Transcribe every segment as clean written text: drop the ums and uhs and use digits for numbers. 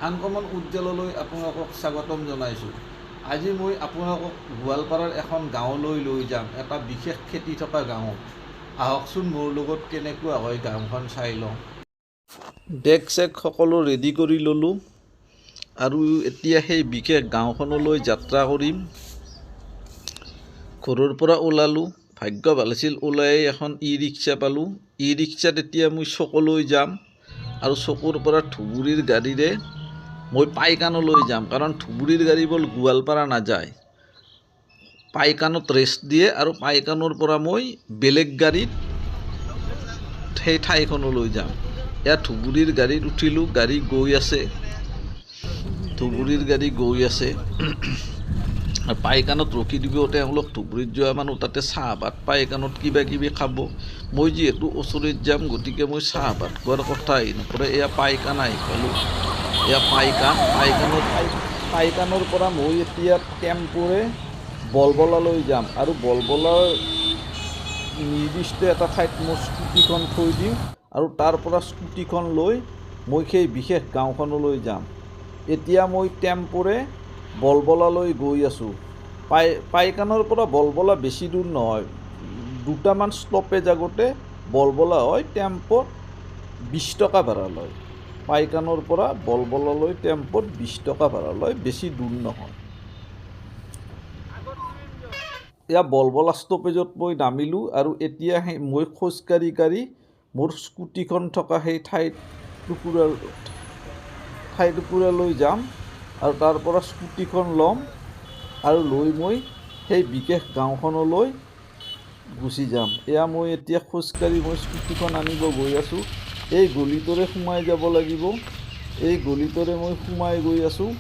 Uncommon উজ্জ্বললৈ আপোনালোকক স্বাগতম জনাইছোঁ। আজি মই আপোনালোকক গোৱালপাৰাৰ এখন গাঁৱলৈ লৈ যাম, এটা বিশেষ খেতি থকা গাঁৱত। আহকচোন মোৰ লগত কেনেকুৱা হয় গাঁওখন চাই লওঁ। ডেক চেক সকলো ৰেডি কৰি ল'লোঁ আৰু এতিয়া সেই বিশেষ গাঁওখনলৈ যাত্ৰা কৰিম। ঘৰৰ পৰা ওলালোঁ, ভাগ্য ভাল আছিল, ওলাই এখন ই ৰিক্সা পালোঁ। ই ৰিক্সাত এতিয়া মই চকলৈ যাম আৰু চকুৰ পৰা ধুবুৰীৰ গাড়ীৰে মই পাইকানলৈ যাম, কাৰণ ধুবুৰীৰ গাড়ী বল গোৱালপাৰা নাযায়। পাইকানত ৰেষ্ট দিয়ে আৰু পাইকানৰ পৰা মই বেলেগ গাড়ীত সেই ঠাইখনলৈ যাম। এয়া ধুবুৰীৰ গাড়ীত উঠিলোঁ, গাড়ী গৈ আছে, ধুবুৰীৰ গাড়ী গৈ আছে। পাইকানত ৰখি দিব তেওঁলোক, ধুবুৰীত যোৱা মানুহ তাতে চাহপাত পাইকানত কিবা কিবি খাব। মই যিহেতু ওচৰত যাম, গতিকে মই চাহপাত খোৱাৰ কথা আহি নপৰে। এয়া পাইকান আহি পালোঁ, এয়া পাইকানৰ পৰা মই এতিয়া টেম্পুৰে বলবলালৈ যাম আৰু বলবলাৰ নিৰ্দিষ্ট এটা ঠাইত মোৰ স্কুটিখন থৈ দিম আৰু তাৰ পৰা স্কুটিখন লৈ মই সেই বিশেষ গাঁওখনলৈ যাম। এতিয়া মই টেম্পুৰে বলবলালৈ গৈ আছোঁ। পাইকানৰ পৰা বলবলা বেছি দূৰ নহয়, দুটামান ষ্টপেজ আগতে বলবলা হয়। টেম্পত 20 টকা ভাড়া লয়। পাইকানৰ পৰা বলবলালৈ টেম্পত 20 টকা ভাড়া লয়, বেছি দূৰ নহয়। এয়া বলবলা ষ্টপেজত মই নামিলোঁ আৰু এতিয়া মই খোজকাঢ়ি মোৰ স্কুটিখন থকা সেই ঠাইটুকুৰালৈ যাম আৰু তাৰ পৰা স্কুটিখন ল'ম আৰু লৈ মই সেই বিশেষ গাঁওখনলৈ গুচি যাম। এয়া মই এতিয়া খোজকাঢ়ি মই স্কুটিখন আনিব গৈ আছোঁ। এই গলিটোৰে সোমাই যাব লাগিব, এই গলিটোৰে মই সোমাই গৈ আছোঁ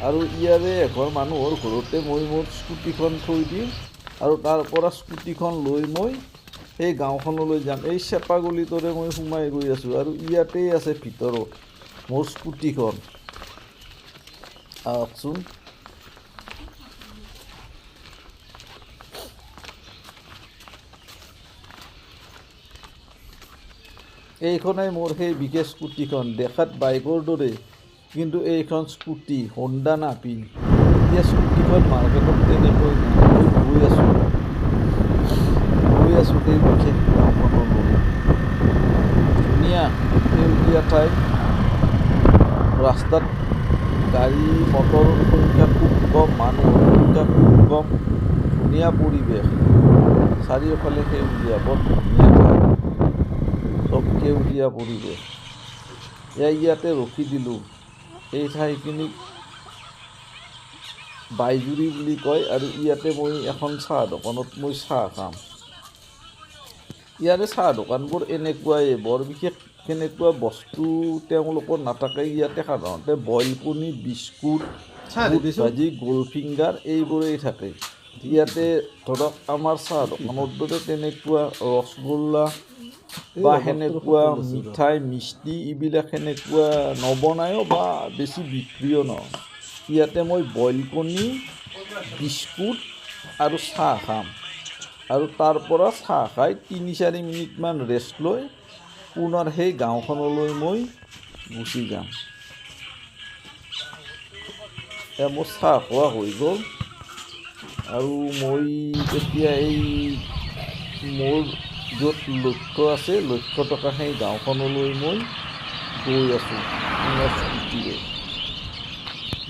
আৰু ইয়াৰে এঘৰ মানুহৰ ঘৰতে মই মোৰ স্কুটিখন থৈ দিম আৰু তাৰ পৰা স্কুটিখন লৈ মই সেই গাঁওখনলৈ যাম। এই চেপা গলিটোৰে মই সোমাই গৈ আছোঁ আৰু ইয়াতেই আছে ভিতৰত মোৰ স্কুটিখন। আহকচোন। এইখনেই মোৰ সেই বিশেষ স্কুটিখন, দেখাত বাইকৰ দৰে, কিন্তু এইখন স্কুটি হণ্ডা নাপি। এতিয়া স্কুটিখন মাৰ্কেটত তেনেকৈ মই গৈ আছোঁ সেই বিশেষ গাঁওখনলৈ। ধুনীয়া সেউজীয়া ঠাই, ৰাস্তাত গাড়ী মটৰৰ সংখ্যা খুব কম, মানুহৰ সংখ্যা খুব কম, ধুনীয়া পৰিৱেশ, চাৰিওফালে সেউজীয়া, বৰ ধুনীয়া ঠাই, চব সেউজীয়া পৰিৱেশ। ইয়াতে ৰখি দিলোঁ। এই ঠাইখিনিক বাইজুৰি বুলি কয় আৰু ইয়াতে মই এখন চাহ দোকানত মই চাহ খাম। ইয়াৰে চাহ দোকানবোৰ এনেকুৱাই, বৰ বিশেষ কেনেকুৱা বস্তু তেওঁলোকৰ নাথাকে। ইয়াতে সাধাৰণতে বইল কণী, বিস্কুট, বুট ভাজি, গোলফিংগাৰ এইবোৰেই থাকে। ইয়াতে ধৰক আমাৰ চাহ দোকানৰ দৰে তেনেকুৱা ৰসগোল্লা বা সেনেকুৱা মিঠাই মিষ্টি এইবিলাক সেনেকুৱা নবনায়ো বা বেছি বিক্ৰীও নহয়। ইয়াতে মই বইল কণী, বিস্কুট আৰু চাহ খাম আৰু তাৰ পৰা চাহ খাই 3-4 মিনিটমান ৰেষ্ট লৈ পুনৰ সেই গাঁওখনলৈ মই গুচি যাম। মোৰ চাহ খোৱা হৈ গ'ল আৰু মই এতিয়া এই মোৰ য'ত লক্ষ্য আছে, লক্ষ্য থকা সেই গাঁওখনলৈ মই গৈ আছোঁ পুনৰ স্কুটিৰে।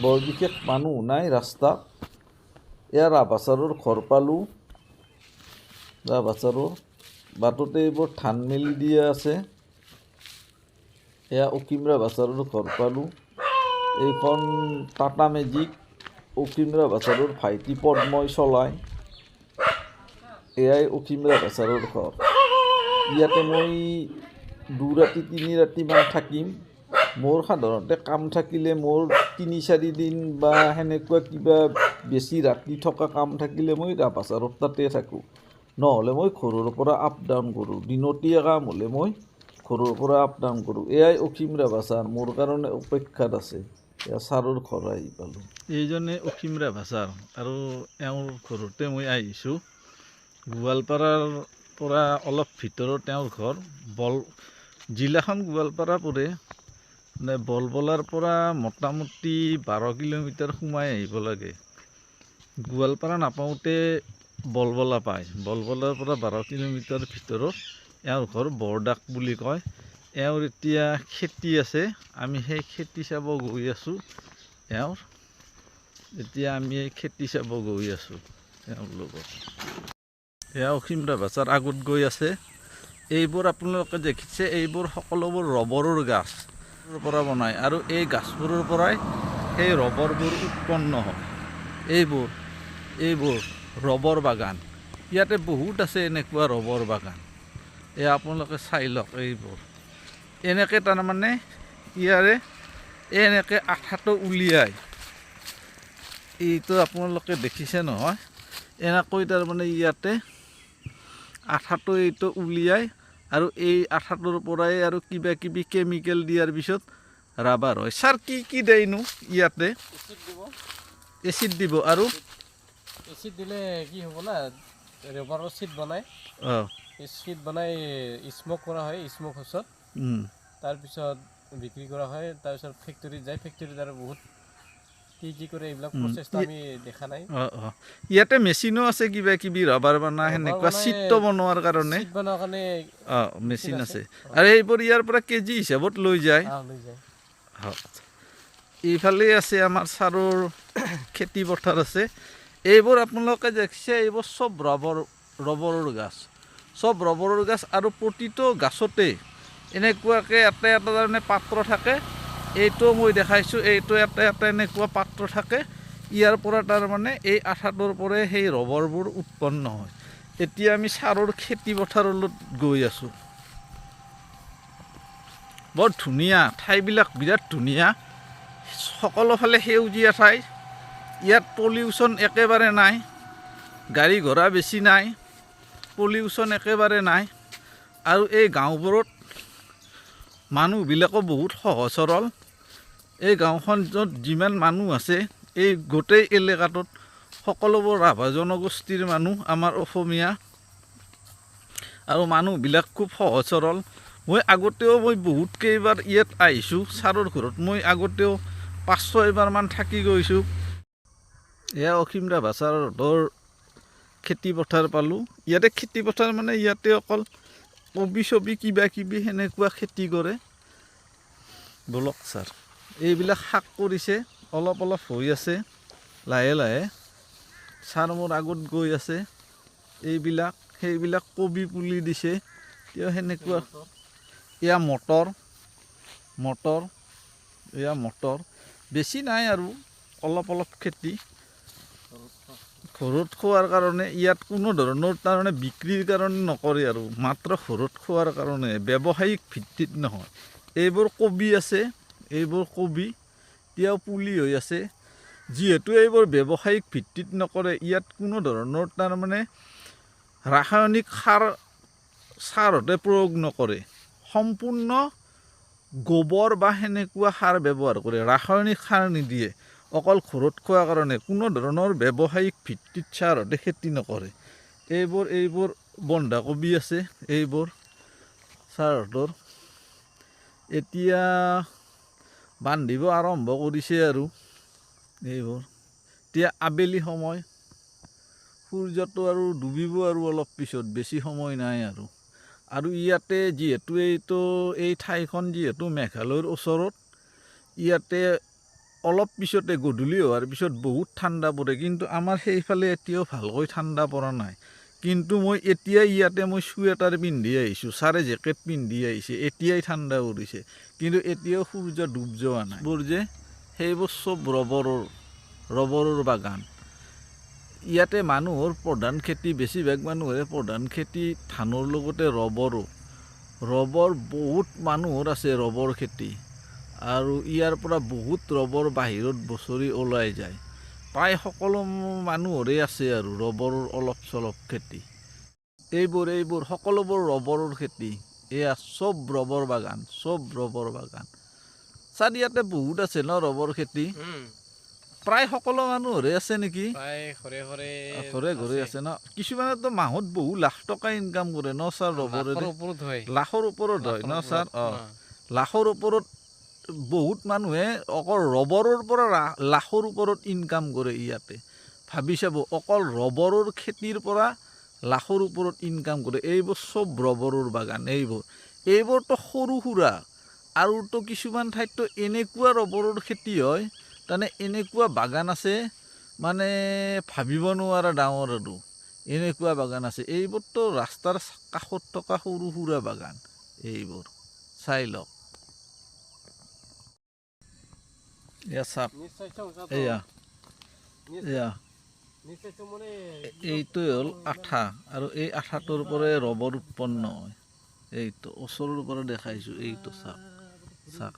বৰ বিশেষ মানুহ নাই ৰাস্তাত। এয়া ৰাভাচাৰৰ ঘৰ পালোঁ, ৰাভাচাৰৰ বাটতে এইবোৰ ধান মেলি দিয়া আছে। এয়া অসীম ৰাভাচাৰৰ ঘৰ পালোঁ। এইখন টাটা মেজিক, অসীম ৰাভাচাৰৰ ভাইটি পদ্মই চলায়। এয়াই অসীম ৰাভাচাৰৰ ঘৰ। ইয়াতে মই 2 ৰাতি 3 ৰাতিমান থাকিম। মোৰ সাধাৰণতে কাম থাকিলে মোৰ 3-4 দিন বা সেনেকুৱা কিবা বেছি ৰাতি থকা কাম থাকিলে মই ৰাভাচাৰত তাতে থাকোঁ, নহ'লে মই ঘৰৰ পৰা আপ ডাউন কৰোঁ। দিনতীয়া কাম হ'লে মই ঘৰৰ পৰা আপ ডাউন কৰোঁ। এয়াই অসীম ৰাভাচাৰ মোৰ কাৰণে অপেক্ষাত আছে। এয়া ছাৰৰ ঘৰ আহি পালোঁ। এইজনে অসীম ৰাভাচাৰ আৰু এওঁৰ ঘৰতে মই আহিছোঁ। গোৱালপাৰাৰ পৰা অলপ ভিতৰত তেওঁৰ ঘৰ। জিলাখন গোৱালপাৰা পৰে, মানে বলবলাৰ পৰা মোটামুটি 12 কিলোমিটাৰ সোমাই আহিব লাগে। গোৱালপাৰা নাপাওঁতে বলবলা পায়। বলবলাৰ পৰা 12 কিলোমিটাৰ ভিতৰত এওঁৰ ঘৰ বৰডাক বুলি কয়। এওঁৰ এতিয়া খেতি আছে, আমি সেই খেতি চাব গৈ আছোঁ। এতিয়া আমি এই খেতি চাব গৈ আছোঁ এওঁৰ লগত। এয়া অসীমৰা বাচাৰ আগত গৈ আছে। এইবোৰ আপোনালোকে দেখিছে, এইবোৰ সকলোবোৰ ৰবৰৰ গাছ পৰা বনায় আৰু এই গাছবোৰৰ পৰাই সেই ৰবৰবোৰ উৎপন্ন হয়। এইবোৰ ৰবৰ বাগান ইয়াতে বহুত আছে, এনেকুৱা ৰবৰ বাগান। এয়া আপোনালোকে চাই লওক, এইবোৰ এনেকৈ তাৰমানে ইয়াৰে এনেকৈ আঠাটো উলিয়াই, এইটো আপোনালোকে দেখিছে নহয়, এনেকৈ তাৰমানে ইয়াতে আঠাটো এইটো উলিয়াই আৰু এই আঠাটোৰ পৰাই আৰু কিবা কিবি কেমিকেল দিয়াৰ পিছত ৰাবাৰ হয়। ছাৰ কি দেয়নো ইয়াতে? এচিড দিব আৰু এচিড দিলে কি হ'ব না, ৰবাৰৰ চিট বনাই চিট বনাই স্মক কৰা হয়, স্মক হাউচত। তাৰপিছত বিক্ৰী কৰা হয়, তাৰপিছত ফেক্টৰীত যায়। ফেক্টৰীত আৰু বহুত কি কৰে এইবিলাক প্ৰচেছটো আমি দেখা নাই। ইয়াতে মেচিনো আছে, কিবা কিবি ৰাবাৰ বনা সেনেকুৱা চিটটো বনোৱাৰ কাৰণে মেচিন আছে। আৰু এইবোৰ ইয়াৰ পৰা কেজি হিচাপত লৈ যায়। এইফালে আছে আমাৰ ছাৰৰ খেতি পথাৰ আছে। এইবোৰ আপোনালোকে দেখিছে, এইবোৰ চব ৰবৰৰ গাছ, চব ৰবৰৰ গাছ। আৰু প্ৰতিটো গাছতে এনেকুৱাকৈ এটা এটা তাৰমানে পাত্ৰ থাকে। এইটো মই দেখাইছোঁ, এইটো এটা এটা এনেকুৱা পাত্ৰ থাকে। ইয়াৰ পৰা তাৰমানে এই আঠাটোৰ পৰাই সেই ৰবৰবোৰ উৎপন্ন হয়। এতিয়া আমি ছাৰৰ খেতি পথাৰলৈ গৈ আছোঁ। বৰ ধুনীয়া ঠাইবিলাক, বিৰাট ধুনীয়া, সকলোফালে সেউজীয়া ঠাই। ইয়াত পলিউশ্যন একেবাৰে নাই, গাড়ী ঘোঁৰা বেছি নাই, পলিউশ্যন একেবাৰে নাই। আৰু এই গাঁওবোৰত মানুহবিলাকো বহুত সহজ সৰল। এই গাঁওখন য'ত যিমান মানুহ আছে, এই গোটেই এলেকাটোত সকলোবোৰ ৰাভা জনগোষ্ঠীৰ মানুহ, আমাৰ অসমীয়া, আৰু মানুহবিলাক খুব সহজ সৰল। মই বহুত কেইবাৰ ইয়াত আহিছোঁ ছাৰৰ ঘৰত। মই আগতেও 5-6 বাৰমান থাকি গৈছোঁ। এয়া অসীমৰা বাচাৰৰ খেতি পথাৰ পালোঁ। ইয়াতে খেতি পথাৰ মানে ইয়াতে অকল কবি চবি কিবা কিবি সেনেকুৱা খেতি কৰে। বলক ছাৰ, এইবিলাক শাক কৰিছে, অলপ অলপ হৈ আছে লাহে লাহে। ছাৰ মোৰ আগত গৈ আছে। সেইবিলাক কবি পুলি দিছে, তেওঁ সেনেকুৱা। এয়া মটৰ, এয়া মটৰ, বেছি নাই আৰু অলপ অলপ খেতি ঘৰত খোৱাৰ কাৰণে। ইয়াত কোনো ধৰণৰ তাৰমানে বিক্ৰীৰ কাৰণে নকৰে আৰু মাত্ৰ ঘৰত খোৱাৰ কাৰণে, ব্যৱসায়িক ভিত্তিত নহয়। এইবোৰ কবি আছে, এইবোৰ কবি এতিয়াও পুলি হৈ আছে। যিহেতু এইবোৰ ব্যৱসায়িক ভিত্তিত নকৰে, ইয়াত কোনো ধৰণৰ তাৰমানে ৰাসায়নিক সাৰ সাৰতে প্ৰয়োগ নকৰে, সম্পূৰ্ণ গোবৰ বা সেনেকুৱা সাৰ ব্যৱহাৰ কৰে, ৰাসায়নিক সাৰ নিদিয়ে। অকল ঘৰত খোৱাৰ কাৰণে কোনো ধৰণৰ ব্যৱসায়িক ভিত্তিত ছাৰহঁতে খেতি নকৰে। এইবোৰ বন্ধাকবি আছে, এইবোৰ ছাৰহঁতৰ এতিয়া বান্ধিব আৰম্ভ কৰিছে। আৰু এইবোৰ এতিয়া আবেলি সময়, সূৰ্যটো আৰু ডুবিব আৰু অলপ পিছত, বেছি সময় নাই। আৰু ইয়াতে যিহেতু এই ঠাইখন যিহেতু মেঘালয়ৰ ওচৰত, ইয়াতে অলপ পিছতে গধূলি হোৱাৰ পিছত বহুত ঠাণ্ডা পৰে। কিন্তু আমাৰ সেইফালে এতিয়াও ভালকৈ ঠাণ্ডা পৰা নাই। কিন্তু মই ইয়াতে চুৱেটাৰ পিন্ধি আহিছোঁ, ছাৰে জেকেট পিন্ধি আহিছে, এতিয়াই ঠাণ্ডা পৰিছে। কিন্তু এতিয়াও সূৰ্য ডুব যোৱা নাই। সেইবোৰ চব ৰবৰৰ বাগান। ইয়াতে মানুহৰ প্ৰধান খেতি, বেছিভাগ মানুহৰে প্ৰধান খেতি ধানৰ লগতে ৰবৰ বহুত মানুহৰ আছে ৰবৰ খেতি। আৰু ইয়াৰ পৰা বহুত ৰবৰ বাহিৰত বছৰি ওলাই যায়। প্ৰায় সকলো মানুহৰে আছে আৰু ৰবৰৰ অলপ চলপ খেতি। এইবোৰ সকলোবোৰ ৰবৰৰ খেতি। এয়া চব ৰবৰ বাগান, ছাৰ ইয়াতে বহুত আছে ন ৰবৰ খেতি? প্ৰায় সকলো মানুহৰে আছে নেকি? ঘৰে ঘৰে আছে ন? কিছুমানেতো মাহত বহু লাখ টকা ইনকাম কৰে ন ছাৰ ৰবৰেৰে? লাখৰ ওপৰত হয় ন ছাৰ? লাখৰ ওপৰত বহুত মানুহে অকল ৰবৰৰ পৰা লাখৰ ওপৰত ইনকাম কৰে ইয়াতে ভাবি চাব অকল ৰবৰৰ খেতিৰ পৰা লাখৰ ওপৰত ইনকাম কৰে এইবোৰ চব ৰবৰৰ বাগান এইবোৰতো সৰু সুৰা আৰুতো কিছুমান ঠাইততো এনেকুৱা ৰবৰৰ খেতি হয় তাৰমানে এনেকুৱা বাগান আছে মানে ভাবিব নোৱাৰা ডাঙৰ আৰু এনেকুৱা বাগান আছে এইবোৰতো ৰাস্তাৰ কাষত থকা সৰু সুৰা বাগান এইবোৰ চাই লওক এয়া চাওক এয়া এইটোৱে হ'ল আঠা আৰু এই আঠাটোৰ পৰাই ৰবৰ উৎপন্ন হয় এইটো ওচৰৰ পৰা দেখাইছোঁ এইটো চাওক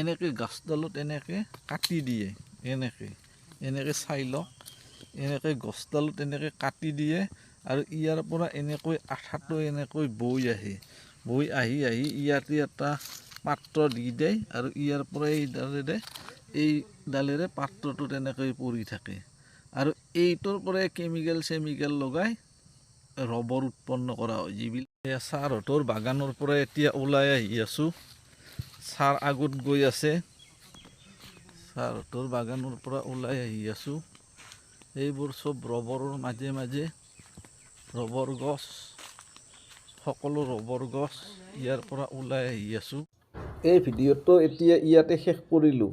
এনেকৈ গছডালত এনেকৈ কাটি দিয়ে এনেকৈ চাই লওক এনেকৈ গছডালত এনেকৈ কাটি দিয়ে আৰু ইয়াৰ পৰা এনেকৈ আঠাটো এনেকৈ বৈ আহি ইয়াতে এটা পাত্ৰ দি দিয়ে আৰু ইয়াৰ পৰা এই ডালেৰে পাত্ৰটোত এনেকৈ পৰি থাকে আৰু এইটোৰ পৰাই কেমিকেল লগাই ৰবৰ উৎপন্ন কৰা হয় যিবিলাক চাৰহঁতৰ বাগানৰ পৰা এতিয়া ওলাই আহি আছোঁ চাৰ আগত গৈ আছে চাৰহঁতৰ বাগানৰ পৰা ওলাই আহি আছোঁ এইবোৰ চব ৰবৰৰ মাজে ৰবৰ গছ সকলো ৰবৰ গছ ইয়াৰ পৰা ওলাই আহি আছোঁ এই ভিডিঅ'টো এতিয়া ইয়াতে শেষ কৰিলোঁ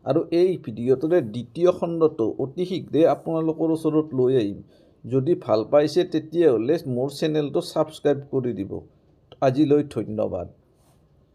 আৰু এই ভিডিঅ'টোৰে দ্বিতীয় খণ্ডটো অতি শীঘ্ৰে আপোনালোকৰ ওচৰত লৈ আহিম যদি ভাল পাইছে তেতিয়াহ'লে মোৰ চেনেলটো ছাবস্ক্ৰাইব কৰি দিব আজিলৈ ধন্যবাদ।